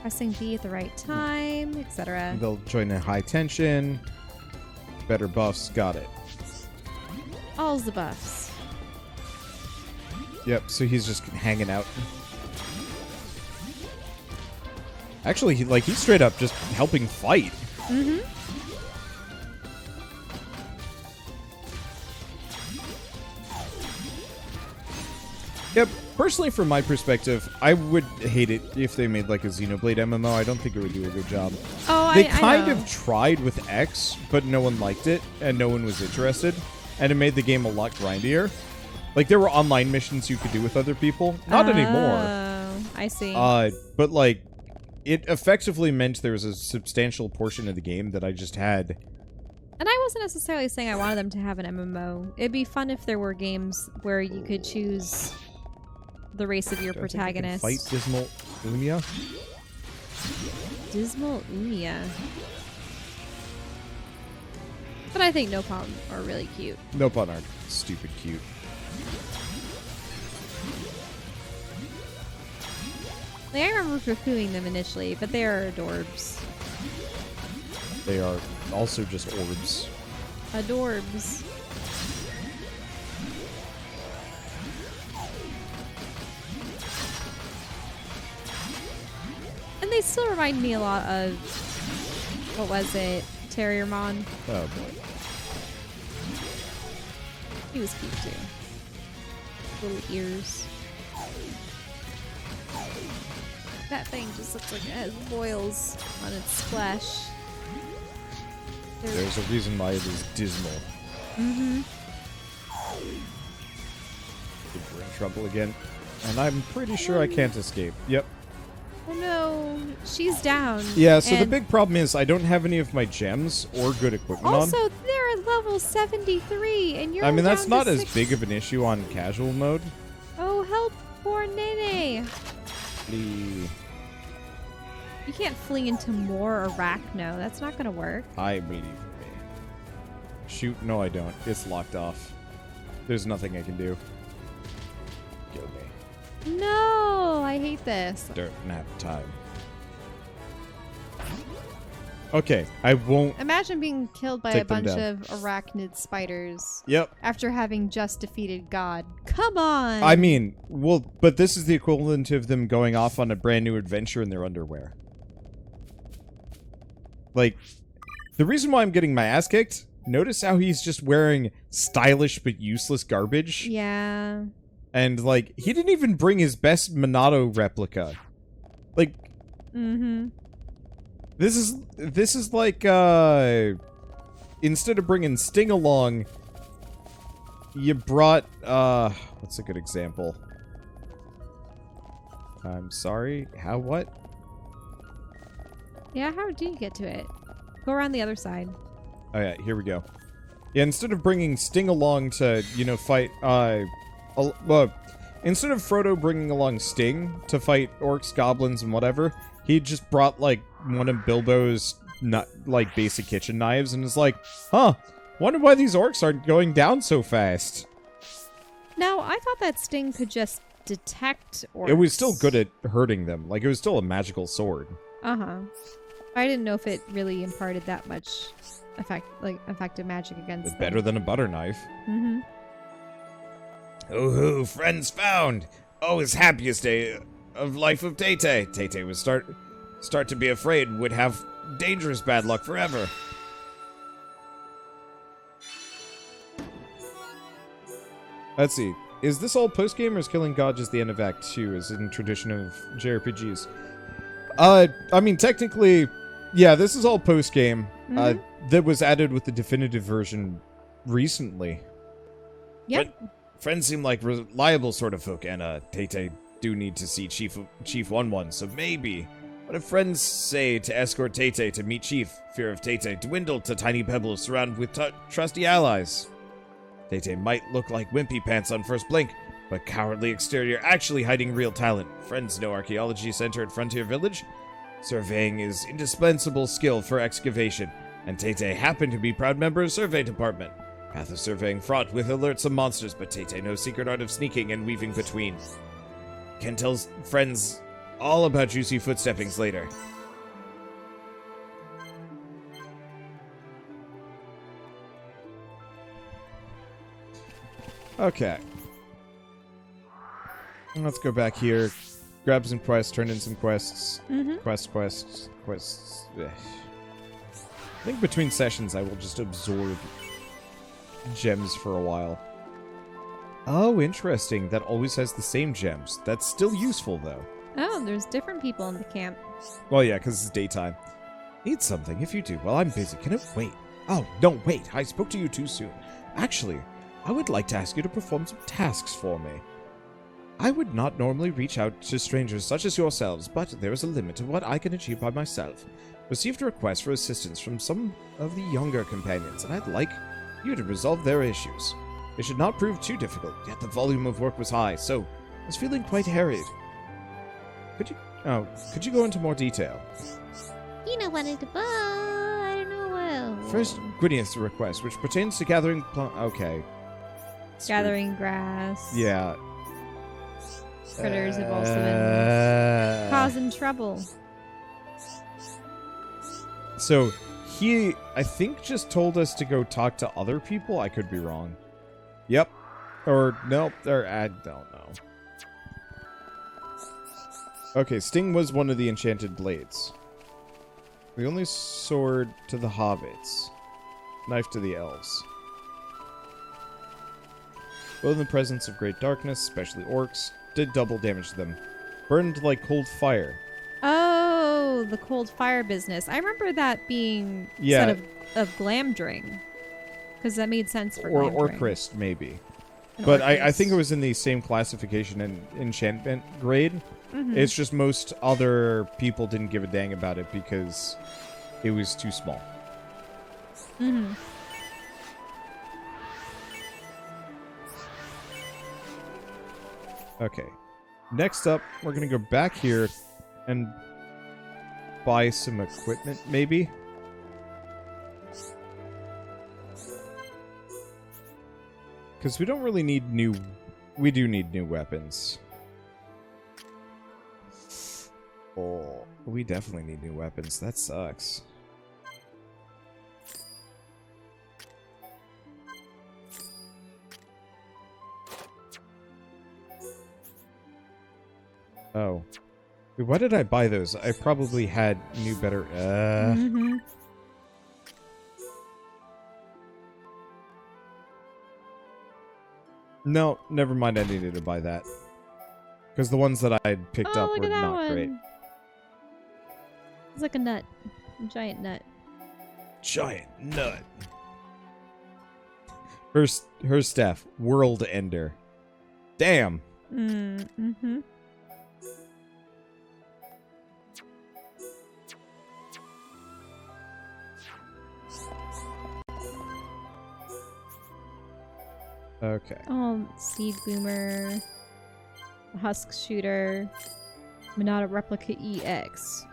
Pressing B at the right time, etc. They'll join in high tension. Better buffs. Got it. All's the buffs. Yep, so he's just hanging out. Actually, he's straight up just helping fight. Mm-hmm. Yep, personally from my perspective, I would hate it if they made like a Xenoblade MMO. I don't think it would do a good job. Oh, They I kind know. of tried with X, but no one liked it, and no one was interested, and it made the game a lot grindier. Like, there were online missions you could do with other people. Not anymore. Oh, I see. But, like, it effectively meant there was a substantial portion of the game that I just had. And I wasn't necessarily saying I wanted them to have an MMO. It'd be fun if there were games where you could choose the race of your Do I think I can protagonist. fight Dismal Lumia? Dismal Umia. But I think Nopon are really cute. Nopon are stupid cute. Like, I remember poo-pooing them initially, but they are adorbs. They are also just orbs. Adorbs. And they still remind me a lot of... What was it? Terriermon. Oh boy. He was cute too. Little ears. That thing just looks like it has boils on its flesh. There's a reason why it is dismal. Mm-hmm. We're in trouble again. And I'm pretty sure I can't escape. Yep. Oh no, she's down. Yeah, so the And big problem is I don't have any of my gems or good equipment also, on. they're at level 73, and you're I mean, that's down not to as 6. big of an issue on casual mode. Oh, help poor Nene. The... You can't flee into more Arachno. That's not gonna work. I believe me. Shoot, no I don't. It's locked off. There's nothing I can do. Kill me. No, I hate this. Dirt nap time. Okay, I won't... Imagine being killed by Take a them bunch down. of arachnid spiders Yep. after having just defeated God. Come on. I mean, well, but this is the equivalent of them going off on a brand new adventure in their underwear. Like, the reason why I'm getting my ass kicked, notice how he's just wearing stylish but useless garbage? Yeah. And, like, he didn't even bring his best Monado replica. Like, Mm-hmm. this is like, instead of bringing Sting along, you brought, what's a good example? I'm sorry, how, what? Yeah, how do you get to it? Go around the other side. Oh yeah, here we go. Yeah, instead of bringing Sting along to, you know, fight, instead of Frodo bringing along Sting to fight orcs, goblins, and whatever, he just brought, like, one of Bilbo's, basic kitchen knives, and is like, huh, Wonder why these orcs aren't going down so fast. Now, I thought that sting could just detect orcs. It was still good at hurting them. Like, it was still a magical sword. Uh-huh. I didn't know if it really imparted that much effective magic against It's them. better than a butter knife. Mm-hmm. Oh, friends found. Oh, his happiest day of life of Tay-Tay. Tay-Tay would start to be afraid would have dangerous bad luck forever. Let's see. Is this all post-game, or is killing God just the end of Act 2, as in tradition of JRPGs? I mean, technically, yeah, this is all post-game. That was added with the definitive version recently. Yep. Friends seem like reliable sort of folk, and Tay-Tay do need to see Chief 1-1, so maybe. What if friends say to escort Tay-Tay to meet Chief? Fear of Tay-Tay dwindled to tiny pebbles surrounded with trusty allies. Tay-Tay might look like wimpy pants on first blink, but cowardly exterior actually hiding real talent. Friends know archaeology center at Frontier Village. Surveying is indispensable skill for excavation, and Tay-Tay happened to be proud member of survey department. Path of surveying fraught with alerts of monsters, but Tay-Tay knows secret art of sneaking and weaving between. Can tell friends all about juicy footsteppings later. Okay. Let's go back here. Grab some quests, turn in some quests. Quests. Ugh. I think between sessions I will just absorb gems for a while. Oh, interesting. That always has the same gems. That's still useful, though. Oh, there's different people in the camp. Well, yeah, because it's daytime. Need something? If you do, well, I'm busy. Can it wait? Oh, no, wait. I spoke to you too soon. Actually, I would like to ask you to perform some tasks for me. I would not normally reach out to strangers such as yourselves, but there is a limit to what I can achieve by myself. Received a request for assistance from some of the younger companions, and I'd like you to resolve their issues. It should not prove too difficult, yet the volume of work was high, so I was feeling quite harried. Could you go into more detail? You know what it I don't know well. First, Gwyneth's request, which pertains to gathering okay. Gathering grass. Yeah. Critters have also been causing trouble. So, he, I think, just told us to go talk to other people. I could be wrong. Yep. Or, nope. Or, I don't know. Okay, Sting was one of the enchanted blades. The only sword to the hobbits. Knife to the elves. Both in the presence of great darkness, especially orcs, did double damage to them. Burned like cold fire. Oh, the cold fire business. I remember that being Yeah. said of Glamdring. Because that made sense for Or Glamdring. Christ, maybe. An But I Orchrist. think it was in the same classification and enchantment grade. Mhm. It's just most other people didn't give a dang about it because it was too small. Mhm. Okay. Next up, we're going to go back here and buy some equipment, maybe? Because we don't really need new... We do need new weapons. Oh, we definitely need new weapons. That sucks. Oh. Wait, why did I buy those? I probably had new better... Mhm. No, never mind. I needed to buy that. Because the ones that I had picked Oh, up look were at that not one. great. It's like a nut. A giant nut. Giant nut. Her staff, World Ender. Damn. Mm-hmm. Okay. Oh, Seed Boomer. Husk Shooter. Monada Replica EX.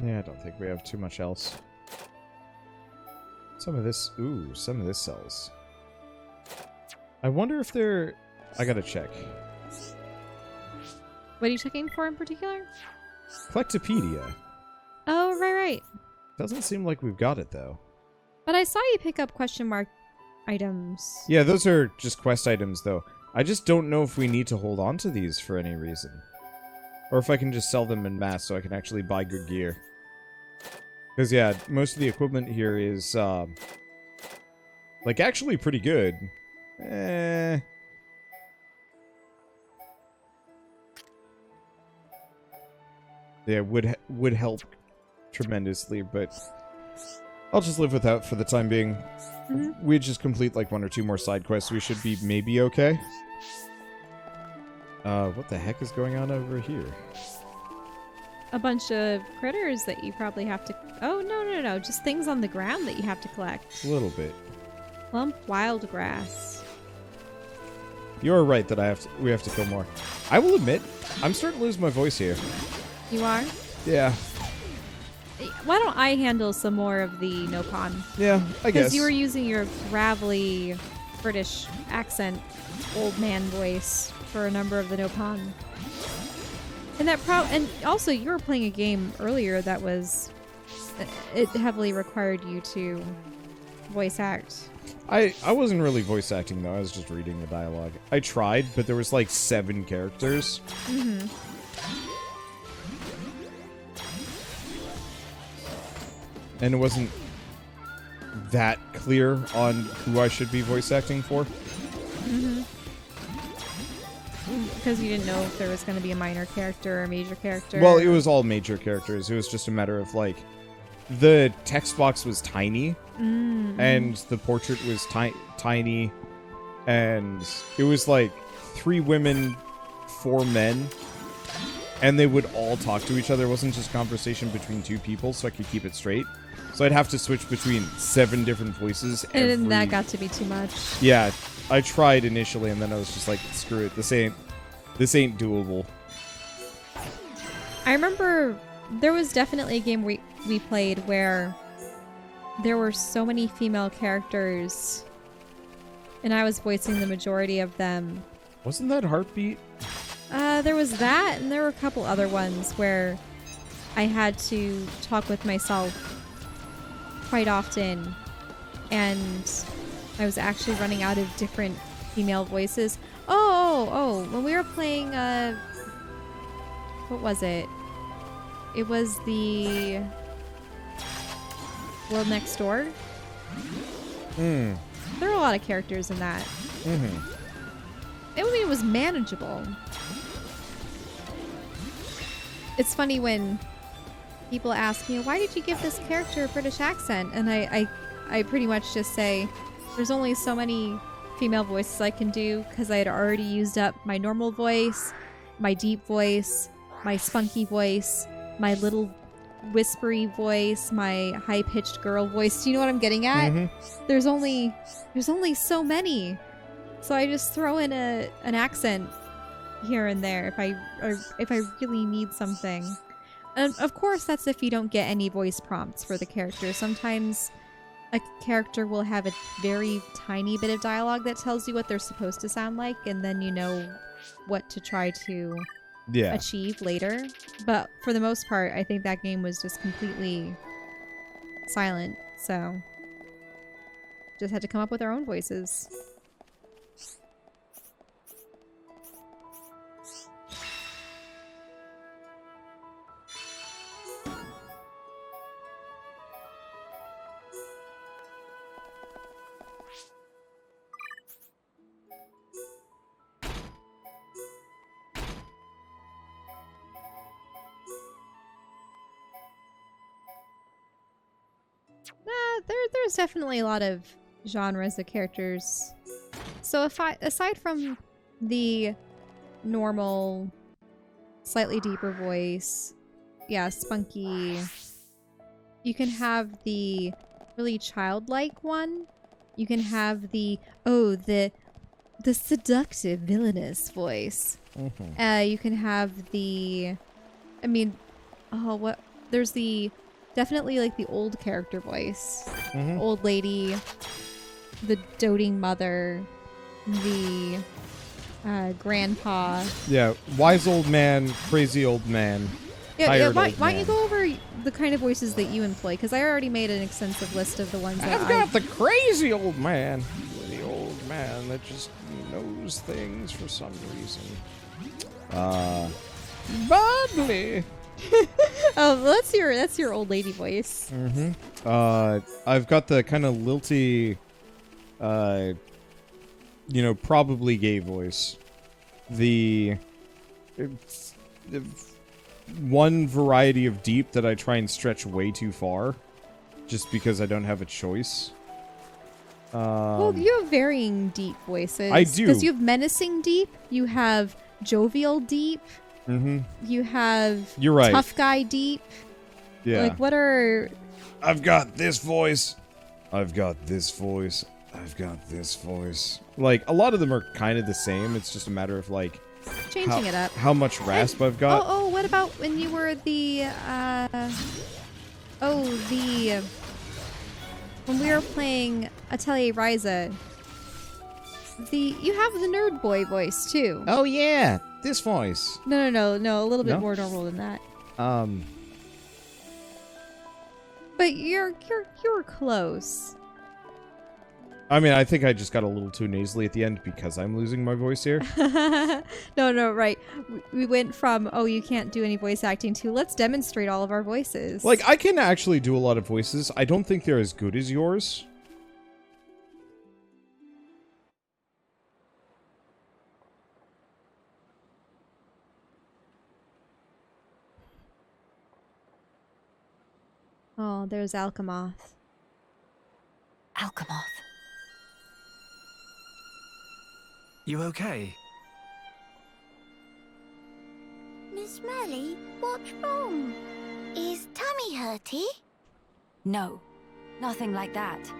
Yeah, I don't think we have too much else. Some of this... Ooh, some of this sells. I wonder if they're... I gotta check. What are you checking for in particular? Collectopedia. Oh, right. Doesn't seem like we've got it, though. But I saw you pick up question mark items. Yeah, those are just quest items, though. I just don't know if we need to hold on to these for any reason. Or if I can just sell them en masse so I can actually buy good gear. Because, yeah, most of the equipment here is, like, actually pretty good. Yeah, would help tremendously, but I'll just live with that for the time being. Mm-hmm. We just complete like 1 or 2 more side quests. We should be maybe okay. What the heck is going on over here? A bunch of critters that you probably have to... Oh, no. Just things on the ground that you have to collect. A little bit. Lump wild grass. You're right that we have to kill more. I will admit, I'm starting to lose my voice here. You are? Yeah. Why don't I handle some more of the Nopon? Yeah, I guess. Because you were using your gravelly British accent, old man voice for a number of the Nopon. And and also you were playing a game earlier that was... It heavily required you to voice act. I wasn't really voice acting, though. I was just reading the dialogue. I tried, but there was like 7 characters. Mm-hmm. And it wasn't that clear on who I should be voice acting for. Mm-hmm. Because you didn't know if there was going to be a minor character or a major character. Well, it was all major characters. It was just a matter of, like, the text box was tiny, and the portrait was tiny, and it was, like, 3 women, 4 men, and they would all talk to each other. It wasn't just conversation between 2 people, so I could keep it straight. So I'd have to switch between 7 different voices. And then that got to be too much. Yeah, I tried initially, and then I was just like, screw it. This ain't doable. I remember there was definitely a game we played where there were so many female characters, and I was voicing the majority of them. Wasn't that Heartbeat? There was that, and there were a couple other ones where I had to talk with myself quite often, and I was actually running out of different female voices. Oh, when we were playing, what was it? It was the World Next Door. There were a lot of characters in that. It was manageable. It's funny when people ask me, why did you give this character a British accent? And I pretty much just say, there's only so many female voices I can do, because I had already used up my normal voice, my deep voice, my spunky voice, my little whispery voice, my high-pitched girl voice. Do you know what I'm getting at? There's only so many. So I just throw in an accent here and there if I really need something. And of course, that's if you don't get any voice prompts for the character. Sometimes a character will have a very tiny bit of dialogue that tells you what they're supposed to sound like, and then you know what to try to achieve later. But for the most part, I think that game was just completely silent, so just had to come up with our own voices. There's definitely a lot of genres of characters. So aside from the normal, slightly deeper voice, yeah, spunky, you can have the really childlike one. You can have the seductive villainous voice. You can have the, there's the definitely like the old character voice, old lady, the doting mother, the grandpa. Yeah, wise old man, crazy old man. Yeah, Tired why old don't you man. go over the kind of voices that you employ? Because I already made an extensive list of the ones that I've got the crazy old man. The old man that just knows things for some reason. Bubbly. Oh, well, that's your old lady voice. I've got the kind of lilty, probably gay voice. The one variety of deep that I try and stretch way too far, just because I don't have a choice. Well, you have varying deep voices. I do. Because you have menacing deep, you have jovial deep, you have You're right. tough guy deep. Yeah. Like, what are... I've got this voice. I've got this voice. I've got this voice. Like, a lot of them are kind of the same. It's just a matter of, like, Changing it up. how much rasp I've got. Oh, what about when you were when we were playing Atelier Ryza, you have the nerd boy voice too. Oh, yeah. This voice. No, a little bit No? more normal than that. Um, But you're close. I mean, I think I just got a little too nasally at the end because I'm losing my voice here. No, right. We went from, oh, you can't do any voice acting to, let's demonstrate all of our voices. Like, I can actually do a lot of voices. I don't think they're as good as yours. Oh, there's Alcamoth. Alcamoth. You okay? Miss Melly, what's wrong? Is tummy hurty? No, nothing like that.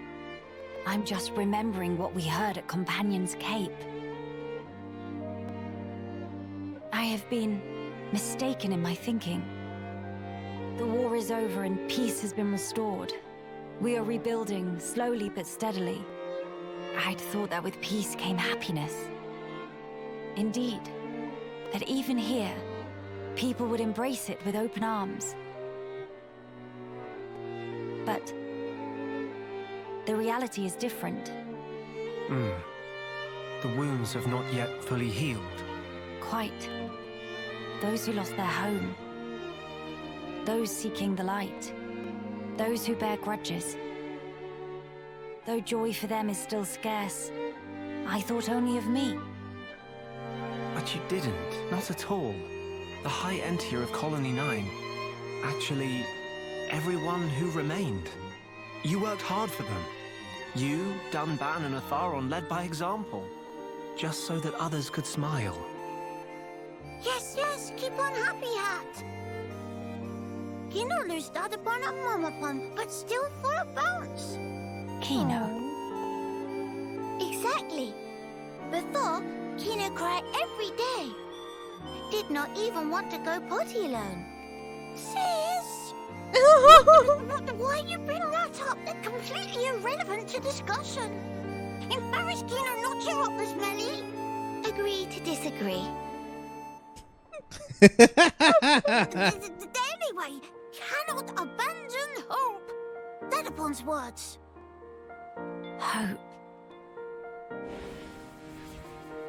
I'm just remembering what we heard at Companion's Cape. I have been mistaken in my thinking. The war is over and peace has been restored. We are rebuilding, slowly but steadily. I'd thought that with peace came happiness. Indeed, that even here, people would embrace it with open arms. But the reality is different. The wounds have not yet fully healed. Quite. Those who lost their home. Those seeking the light. Those who bear grudges. Though joy for them is still scarce, I thought only of me. But you didn't. Not at all. The High Entier of Colony 9. Actually, everyone who remained. You worked hard for them. You, Dunban, and Atharon led by example. Just so that others could smile. Yes, keep on happy hat. Kino lose upon a Momopon, but still full of bounce. Kino. Exactly. Before, Kino cried every day. Did not even want to go potty alone. Sis! Why you bring that up? They're completely irrelevant to discussion. Embarrass Kino not to rock this Melly. Agree to disagree. Anyway, cannot abandon hope. Dedapon's words. Hope.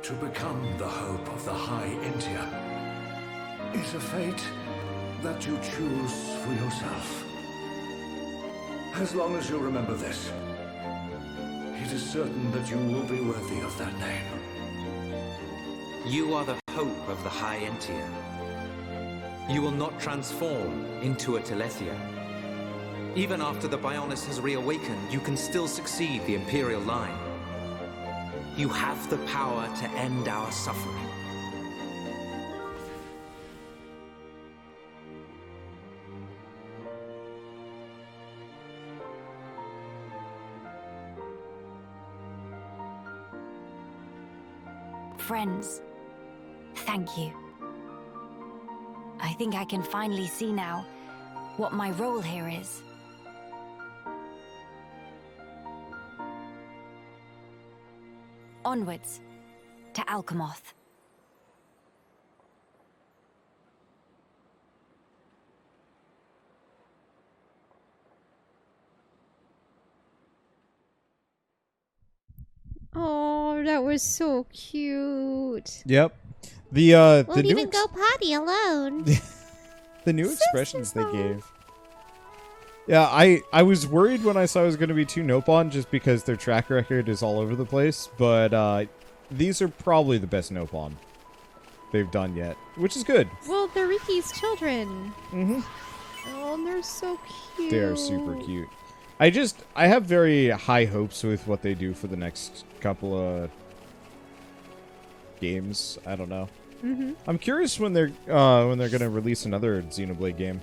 To become the hope of the High Entier is a fate that you choose for yourself. As long as you remember this, it is certain that you will be worthy of that name. You are the hope of the High Entier. You will not transform into a Telethia. Even after the Bionis has reawakened, you can still succeed the Imperial line. You have the power to end our suffering. Friends, thank you. I think I can finally see now what my role here is. Onwards to Alcamoth. Oh, that was so cute. Yep. The Won't new even go potty alone. the new expressions they gave. Yeah, I was worried when I saw it was going to be 2 Nopon just because their track record is all over the place, but these are probably the best Nopon they've done yet, which is good. Well, they're Riki's children. Mm-hmm. Oh, and they're so cute. They are super cute. I have very high hopes with what they do for the next couple of games. I don't know. Mm-hmm. I'm curious when they're gonna release another Xenoblade game.